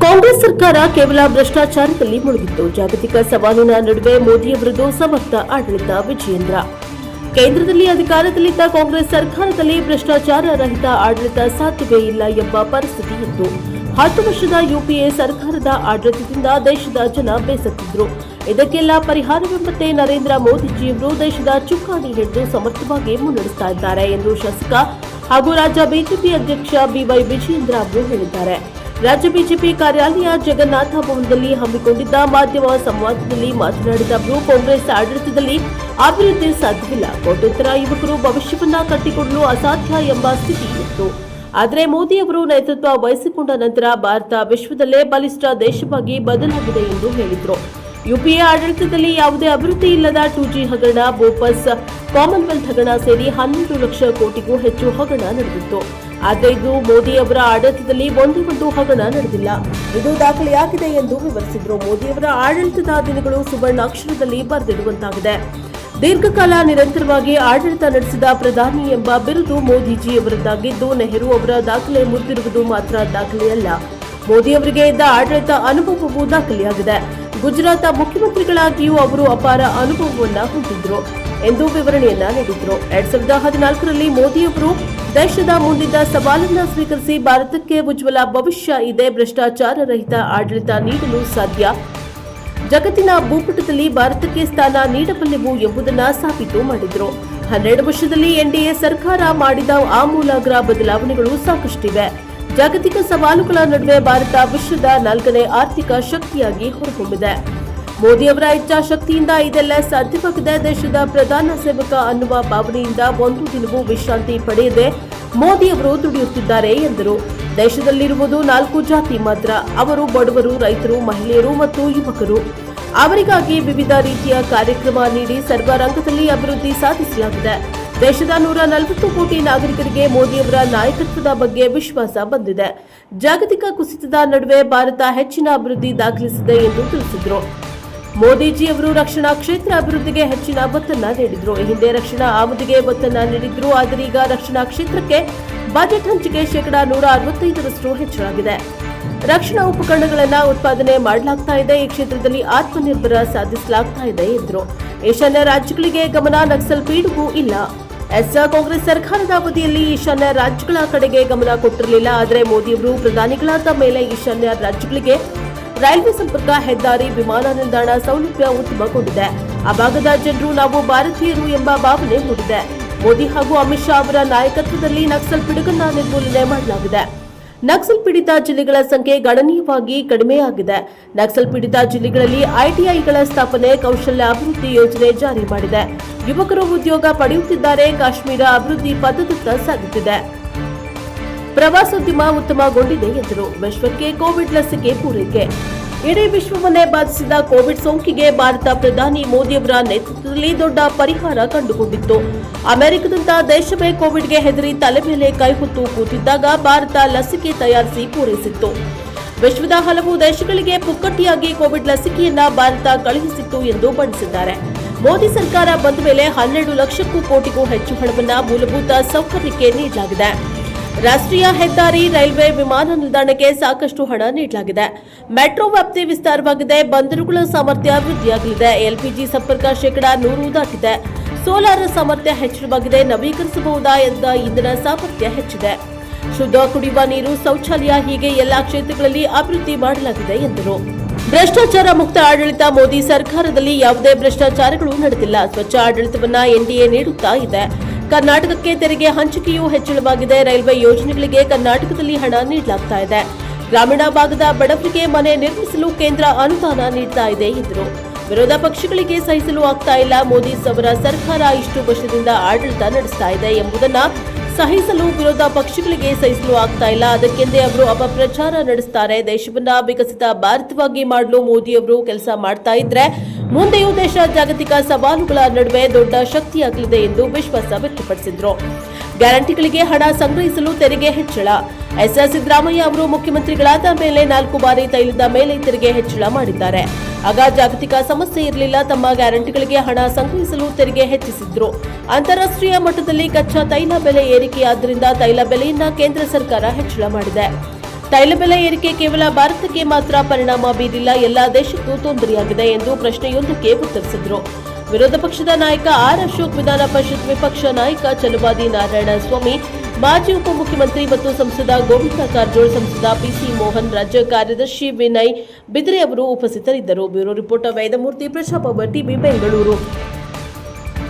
ಕಾಂಗ್ರೆಸ್ ಸರ್ಕಾರ ಕೇವಲ ಭ್ರಷ್ಟಾಚಾರದಲ್ಲಿ ಮುಳುಗಿತ್ತು. ಜಾಗತಿಕ ಸವಾಲಿನ ನಡುವೆ ಮೋದಿಯವರದು ಸಮರ್ಥ ಆಡಳಿತ. ವಿಜಯೇಂದ್ರ ಕೇಂದ್ರದಲ್ಲಿ ಅಧಿಕಾರದಲ್ಲಿದ್ದ ಕಾಂಗ್ರೆಸ್ ಸರ್ಕಾರದಲ್ಲಿ ಭ್ರಷ್ಟಾಚಾರ ರಹಿತ ಆಡಳಿತ ಸಾಧ್ಯವೇ ಇಲ್ಲ ಎಂಬ ಪರಿಸ್ಥಿತಿ ಇತ್ತು. 10 ವರ್ಷದ ಯುಪಿಎ ಸರ್ಕಾರದ ಆಡಳಿತದಿಂದ ದೇಶದ ಜನ ಬೇಸತ್ತಿದ್ರು. ಇದಕ್ಕೆಲ್ಲ ಪರಿಹಾರವೆಂಬಂತೆ ನರೇಂದ್ರ ಮೋದಿಜಿಯವರು ದೇಶದ ಚುಕ್ಕಾಣಿ ಹಿಡಿದು ಸಮರ್ಥವಾಗಿ ಮುನ್ನಡೆಸ್ತಾ ಇದ್ದಾರೆ ಎಂದು ಶಾಸಕ ಹಾಗೂ ರಾಜ್ಯ ಬಿಜೆಪಿ ಅಧ್ಯಕ್ಷ ಬಿವೈ ವಿಜಯೇಂದ್ರ ಅವರು ಹೇಳಿದ್ದಾರೆ. ರಾಜ್ಯ ಬಿಜೆಪಿ ಕಾರ್ಯಾಲಯ ಜಗನ್ನಾಥ ಭವನದಲ್ಲಿ ಹಮ್ಮಿಕೊಂಡಿದ್ದ ಮಾಧ್ಯಮ ಸಂವಾದದಲ್ಲಿ ಮಾತನಾಡಿದ ಅವರು, ಕಾಂಗ್ರೆಸ್ ಆಡಳಿತದಲ್ಲಿ ಅಭಿವೃದ್ಧಿ ಸಾಧ್ಯವಿಲ್ಲ. ಕೋಟ್ಯಂತರ ಯುವಕರು ಭವಿಷ್ಯವನ್ನ ಕಟ್ಟಿಕೊಳ್ಳಲು ಅಸಾಧ್ಯ ಎಂಬ ಸ್ಥಿತಿ ಇತ್ತು. ಆದರೆ ಮೋದಿ ಅವರು ನೇತೃತ್ವ ವಹಿಸಿಕೊಂಡ ನಂತರ ಭಾರತ ವಿಶ್ವದಲ್ಲೇ ಬಲಿಷ್ಠ ದೇಶವಾಗಿ ಬದಲಾಗಿದೆ ಎಂದು ಹೇಳಿದರು. ಯುಪಿಎ ಆಡಳಿತದಲ್ಲಿ ಯಾವುದೇ ಅಭಿವೃದ್ಧಿ ಇಲ್ಲದ 2G ಹಗರಣ, ಬೋಪಸ್, ಕಾಮನ್ವೆಲ್ತ್ ಹಗರಣ ಸೇರಿ 12 ಲಕ್ಷ ಕೋಟಿಗೂ ಹೆಚ್ಚು ಹಗರಣ ನಡೆದಿತ್ತು. ಆದರೆ ಇದು ಮೋದಿ ಅವರ ಆಡಳಿತದಲ್ಲಿ ಒಂದೇ ಒಂದು ಹಗರಣ ನಡೆದಿಲ್ಲ. ಇದು ದಾಖಲೆಯಾಗಿದೆ ಎಂದು ವಿವರಿಸಿದರು. ಮೋದಿಯವರ ಆಡಳಿತದ ದಿನಗಳು ಸುವರ್ಣಾಕ್ಷರದಲ್ಲಿ ಬರೆದಿಡುವಂತಾಗಿದೆ. ದೀರ್ಘಕಾಲ ನಿರಂತರವಾಗಿ ಆಡಳಿತ ನಡೆಸಿದ ಪ್ರಧಾನಿ ಎಂಬ ಬಿರುದು ಮೋದಿಜಿ ಅವರದ್ದಾಗಿದ್ದು, ನೆಹರು ಅವರ ದಾಖಲೆ ಮುರಿದಿರುವುದು ಮಾತ್ರ ದಾಖಲೆಯಲ್ಲ. ಮೋದಿಯವರಿಗೆ ಇದ್ದ ಆಡಳಿತ ಅನುಭವವು ದಾಖಲೆಯಾಗಿದೆ. ಗುಜರಾತ್ ಮುಖ್ಯಮಂತ್ರಿಗಳಾಗಿಯೂ ಅವರು ಅಪಾರ ಅನುಭವವನ್ನ ಹೊಂದಿದ್ರು ಎಂದು ವಿವರಣೆಯನ್ನ ನೀಡಿದ್ರು. 2014ರಲ್ಲಿ ಮೋದಿಯವರು ದೇಶದ ಮುಂದಿದ್ದ ಸವಾಲನ್ನ ಸ್ವೀಕರಿಸಿ ಭಾರತಕ್ಕೆ ಉಜ್ವಲ ಭವಿಷ್ಯ ಇದೆ, ಭ್ರಷ್ಟಾಚಾರ ರಹಿತ ಆಡಳಿತ ನೀಡಲು ಸಾಧ್ಯ, ಜಗತ್ತಿನ ಭೂಪಟದಲ್ಲಿ ಭಾರತಕ್ಕೆ ಸ್ಥಾನ ನೀಡಬಲ್ಲೆವು ಎಂಬುದನ್ನು ಸಾಬೀತು ಮಾಡಿದ್ರು. 12 ವರ್ಷದಲ್ಲಿ ಎನ್ಡಿಎ ಸರ್ಕಾರ ಮಾಡಿದ ಆಮೂಲಾಗ್ರ ಬದಲಾವಣೆಗಳು ಸಾಕಷ್ಟಿವೆ. ಜಾಗತಿಕ ಸವಾಲುಗಳ ನಡುವೆ ಭಾರತ ವಿಶ್ವದ 4ನೇ ಆರ್ಥಿಕ ಶಕ್ತಿಯಾಗಿ ಹೊರಹೊಮ್ಮಿದೆ. ಮೋದಿಯವರ ಇಚ್ಛಾಶಕ್ತಿಯಿಂದ ಇದೆಲ್ಲ ಸಾಧ್ಯವಾಗಿದೆ. ದೇಶದ ಪ್ರಧಾನ ಸೇವಕ ಅನ್ನುವ ಭಾವನೆಯಿಂದ ಒಂದು ದಿನವೂ ವಿಶ್ರಾಂತಿ ಪಡೆಯದೆ ಮೋದಿಯವರು ದುಡಿಯುತ್ತಿದ್ದಾರೆ ಎಂದರು. ದೇಶದಲ್ಲಿರುವುದು 4 ಜಾತಿ ಮಾತ್ರ. ಅವರು ಬಡವರು, ರೈತರು, ಮಹಿಳೆಯರು ಮತ್ತು ಯುವಕರು. ಅವರಿಗಾಗಿ ವಿವಿಧ ರೀತಿಯ ಕಾರ್ಯಕ್ರಮ ನೀಡಿ ಸರ್ವರಂಗದಲ್ಲಿ ಅಭಿವೃದ್ಧಿ ಸಾಧಿಸಲಾಗಿದೆ. ದೇಶದ 140 ಕೋಟಿ ನಾಗರಿಕರಿಗೆ ಮೋದಿಯವರ ನಾಯಕತ್ವದ ಬಗ್ಗೆ ವಿಶ್ವಾಸ ಬಂದಿದೆ. ಜಾಗತಿಕ ಕುಸಿತದ ನಡುವೆ ಭಾರತ ಹೆಚ್ಚಿನ ಅಭಿವೃದ್ಧಿ ದಾಖಲಿಸಿದೆ ಎಂದು ತಿಳಿಸಿದರು. ಮೋದಿಜಿಯವರು ರಕ್ಷಣಾ ಕ್ಷೇತ್ರ ಅಭಿವೃದ್ಧಿಗೆ ಹೆಚ್ಚಿನ ಒತ್ತನ್ನ ನೀಡಿದ್ರು. ಈ ಹಿಂದೆ ರಕ್ಷಣಾ ಆಮದಿಗೆ ಒತ್ತನ್ನ ನೀಡಿದ್ರು. ಆದರೆ ಈಗ ರಕ್ಷಣಾ ಕ್ಷೇತ್ರಕ್ಕೆ ಬಜೆಟ್ ಹಂಚಿಕೆ 165% ಹೆಚ್ಚಳಾಗಿದೆ. ರಕ್ಷಣಾ ಉಪಕರಣಗಳನ್ನು ಉತ್ಪಾದನೆ ಮಾಡಲಾಗ್ತಾ ಇದೆ. ಈ ಕ್ಷೇತ್ರದಲ್ಲಿ ಆತ್ಮನಿರ್ಭರ ಸಾಧಿಸಲಾಗ್ತಾ ಇದೆ ಎಂದರು. ಈಶಾನ್ಯ ರಾಜ್ಯಗಳಿಗೆ ಗಮನ, ನಕ್ಸಲ್ ಪೀಡಿಗೂ ಇಲ್ಲ. ಕಾಂಗ್ರೆಸ್ ಸರ್ಕಾರದ ಅವಧಿಯಲ್ಲಿ ಈಶಾನ್ಯ ರಾಜ್ಯಗಳ ಕಡೆಗೆ ಗಮನ ಕೊಟ್ಟಿರಲಿಲ್ಲ. ಆದರೆ ಮೋದಿಯವರು ಪ್ರಧಾನಿಗಳಾದ ಮೇಲೆ ಈಶಾನ್ಯ ರಾಜ್ಯಗಳಿಗೆ ರೈಲ್ವೆ ಸಂಪರ್ಕ, ಹೆದ್ದಾರಿ, ವಿಮಾನ ನಿಲ್ದಾಣ ಸೌಲಭ್ಯ ಉತ್ತಮಗೊಂಡಿದೆ. ಆ ಭಾಗದ ಜನರು ನಾವು ಭಾರತೀಯರು ಎಂಬ ಭಾವನೆ ಮೂಡಿದೆ. ಮೋದಿ ಹಾಗೂ ಅಮಿತ್ ಶಾ ಅವರ ನಾಯಕತ್ವದಲ್ಲಿ ನಕ್ಸಲ್ ಪಿಡುಗನ್ನ ನಿರ್ಮೂಲನೆ ಮಾಡಲಾಗಿದೆ. ನಕ್ಸಲ್ ಪೀಡಿತ ಜಿಲ್ಲೆಗಳ ಸಂಖ್ಯೆ ಗಣನೀಯವಾಗಿ ಕಡಿಮೆಯಾಗಿದೆ. ನಕ್ಸಲ್ ಪೀಡಿತ ಜಿಲ್ಲೆಗಳಲ್ಲಿ ಐಟಿಐಗಳ ಸ್ಥಾಪನೆ, ಕೌಶಲ್ಯ ಅಭಿವೃದ್ಧಿ ಯೋಜನೆ ಜಾರಿ ಮಾಡಿದೆ. ಯುವಕರು ಉದ್ಯೋಗ ಪಡೆಯುತ್ತಿದ್ದಾರೆ. ಕಾಶ್ಮೀರ ಅಭಿವೃದ್ಧಿ ಪಥದತ್ತ ಸಾಗುತ್ತಿದೆ. ಪ್ರವಾಸೋದ್ಯಮ ಉತ್ತಮಗೊಂಡಿದೆ ಎಂದರು. ವಿಶ್ವಕ್ಕೆ ಕೋವಿಡ್ ಲಸಿಕೆ ಪೂರೈಕೆ. ಇಡೀ ವಿಶ್ವವನ್ನೇ ಬಾಧಿಸಿದ ಕೋವಿಡ್ ಸೋಂಕಿಗೆ ಭಾರತ ಪ್ರಧಾನಿ ಮೋದಿಯವರ ನೇತೃತ್ವದಲ್ಲಿ ದೊಡ್ಡ ಪರಿಹಾರ ಕಂಡುಕೊಂಡಿತ್ತು. ಅಮೆರಿಕದಂತಹ ದೇಶವೇ ಕೋವಿಡ್ಗೆ ಹೆದರಿ ತಲೆ ಮೇಲೆ ಕೈ ಹೊತ್ತು ಕೂತಿದ್ದಾಗ ಭಾರತ ಲಸಿಕೆ ತಯಾರಿಸಿ ಪೂರೈಸಿತ್ತು. ವಿಶ್ವದ ಹಲವು ದೇಶಗಳಿಗೆ ಪುಕ್ಕಟ್ಟಿಯಾಗಿ ಕೋವಿಡ್ ಲಸಿಕೆಯನ್ನ ಭಾರತ ಕಳುಹಿಸಿತ್ತು ಎಂದು ಬಣ್ಣಿಸಿದ್ದಾರೆ. ಮೋದಿ ಸರ್ಕಾರ ಬಂದ ಮೇಲೆ 12 ಲಕ್ಷಕ್ಕೂ ಕೋಟಿಗೂ ಹೆಚ್ಚು ಹಣವನ್ನು ಮೂಲಭೂತ ಸೌಕರ್ಯಕ್ಕೆ ನೀಡಲಾಗಿದೆ. ರಾಷ್ಟ್ರೀಯ ಹೆದ್ದಾರಿ, ರೈಲ್ವೆ, ವಿಮಾನ ನಿಲ್ದಾಣಕ್ಕೆ ಸಾಕಷ್ಟು ಹಣ ನೀಡಲಾಗಿದೆ. ಮೆಟ್ರೋ ವ್ಯಾಪ್ತಿ ವಿಸ್ತಾರವಾಗಿದೆ. ಬಂದರುಗಳ ಸಾಮರ್ಥ್ಯ ವೃದ್ಧಿಯಾಗಲಿದೆ. ಎಲ್ಪಿಜಿ ಸಂಪರ್ಕ 100 ದಾಟಿದೆ. ಸೋಲಾರ್ ಸಾಮರ್ಥ್ಯ ಹೆಚ್ಚಳವಾಗಿದೆ. ನವೀಕರಿಸಬಹುದಾದ ಇಂಧನ ಸಾಮರ್ಥ್ಯ ಹೆಚ್ಚಿದೆ. ಶುದ್ಧ ಕುಡಿಯುವ ನೀರು, ಶೌಚಾಲಯ ಹೀಗೆ ಎಲ್ಲಾ ಕ್ಷೇತ್ರಗಳಲ್ಲಿ ಅಭಿವೃದ್ಧಿ ಮಾಡಲಾಗಿದೆ ಎಂದರು. ಭ್ರಷ್ಟಾಚಾರ ಮುಕ್ತ ಆಡಳಿತ. ಮೋದಿ ಸರ್ಕಾರದಲ್ಲಿ ಯಾವುದೇ ಭ್ರಷ್ಟಾಚಾರಗಳು ನಡೆದಿಲ್ಲ. ಸ್ವಚ್ಛ ಆಡಳಿತವನ್ನ ಎನ್ಡಿಎ ನೀಡುತ್ತಾ ಇದೆ. ಕರ್ನಾಟಕಕ್ಕೆ ತೆರಿಗೆ ಹಂಚಿಕೆಯೂ ಹೆಚ್ಚಳವಾಗಿದೆ. ರೈಲ್ವೆ ಯೋಜನೆಗಳಿಗೆ ಕರ್ನಾಟಕದಲ್ಲಿ ಹಣ ನೀಡಲಾಗ್ತಾ ಇದೆ. ಗ್ರಾಮೀಣ ಭಾಗದ ಬಡವರಿಗೆ ಮನೆ ನಿರ್ಮಿಸಲು ಕೇಂದ್ರ ಅನುದಾನ ನೀಡ್ತಾ ಇದೆ ಎಂದರು. ವಿರೋಧ ಪಕ್ಷಗಳಿಗೆ ಸಹಿಸಲು ಆಗ್ತಾ ಇಲ್ಲ. ಮೋದಿ ಅವರ ಸರ್ಕಾರ ಇಷ್ಟು ವರ್ಷದಿಂದ ಆಡಳಿತ ನಡೆಸ್ತಾ ಇದೆ ಎಂಬುದನ್ನ ಸಹಿಸಲು ವಿರೋಧ ಪಕ್ಷಗಳಿಗೆ ಸಹಿಸಲು ಆಗ್ತಾ ಇಲ್ಲ. ಅದಕ್ಕೆಂದೇ ಅವರು ಅಪಪ್ರಚಾರ ನಡೆಸ್ತಾರೆ. ದೇಶವನ್ನ ವಿಕಸಿತ ಭಾರತವಾಗಿ ಮಾಡಲು ಮೋದಿ ಅವರು ಕೆಲಸ ಮಾಡ್ತಾ ಇದ್ರೆ ಮುಂದೆಯೂ ದೇಶ ಜಾಗತಿಕ ಸವಾಲುಗಳ ನಡುವೆ ದೊಡ್ಡ ಶಕ್ತಿಯಾಗಲಿದೆ ಎಂದು ವಿಶ್ವಾಸ ವ್ಯಕ್ತಪಡಿಸಿದರು. ಗ್ಯಾರಂಟಿಗಳಿಗೆ ಹಣ ಸಂಗ್ರಹಿಸಲು ತೆರಿಗೆ ಹೆಚ್ಚಳ. ಸಿದ್ದರಾಮಯ್ಯ ಅವರು ಮುಖ್ಯಮಂತ್ರಿಗಳಾದ ಮೇಲೆ 4 ಬಾರಿ ತೈಲದ ಮೇಲೆ ತೆರಿಗೆ ಹೆಚ್ಚಳ ಮಾಡಿದ್ದಾರೆ. ಆಗ ಜಾಗತಿಕ ಸಮಸ್ಯೆ ಇರಲಿಲ್ಲ. ತಮ್ಮ ಗ್ಯಾರಂಟಿಗಳಿಗೆ ಹಣ ಸಂಗ್ರಹಿಸಲು ತೆರಿಗೆ ಹೆಚ್ಚಿಸಿದ್ರು. ಅಂತಾರಾಷ್ಟ್ರೀಯ ಮಟ್ಟದಲ್ಲಿ ಕಚ್ಚಾ ತೈಲ ಬೆಲೆ ಏರಿಕೆಯಾದ್ದರಿಂದ ತೈಲ ಬೆಲೆಯನ್ನ ಕೇಂದ್ರ ಸರ್ಕಾರ ಹೆಚ್ಚಳ ಮಾಡಿದೆ. ತೈಲ ಬೆಲೆ ಏರಿಕೆ ಕೇವಲ ಭಾರತಕ್ಕೆ ಮಾತ್ರ ಪರಿಣಾಮ ಬೀರಿಲ್ಲ, ಎಲ್ಲಾ ದೇಶಕ್ಕೂ ತೊಂದರೆಯಾಗಿದೆ ಎಂದು ಪ್ರಶ್ನೆಯೊಂದಕ್ಕೆ ಉತ್ತರಿಸಿದರು. ವಿರೋಧ ಪಕ್ಷದ ನಾಯಕ ಆರ್ ಅಶೋಕ್, ವಿಧಾನ ಪರಿಷತ್ ವಿಪಕ್ಷ ನಾಯಕ ಚಲುವಾದಿ ನಾರಾಯಣಸ್ವಾಮಿ, ಮಾಜಿ ಉಪಮುಖ್ಯಮಂತ್ರಿ ಮತ್ತು ಸಂಸದ ಗೋವಿಂದ ಕಾರಜೋಳ, ಸಂಸದ ಪಿಸಿ ಮೋಹನ್, ರಾಜ್ಯ ಕಾರ್ಯದರ್ಶಿ ವಿನಯ್ ಬಿದ್ರೆ ಅವರು ಉಪಸ್ಥಿತರಿದ್ದರು. Bureau reporter Vedamurthy, Prajabhava TV, Bengaluru.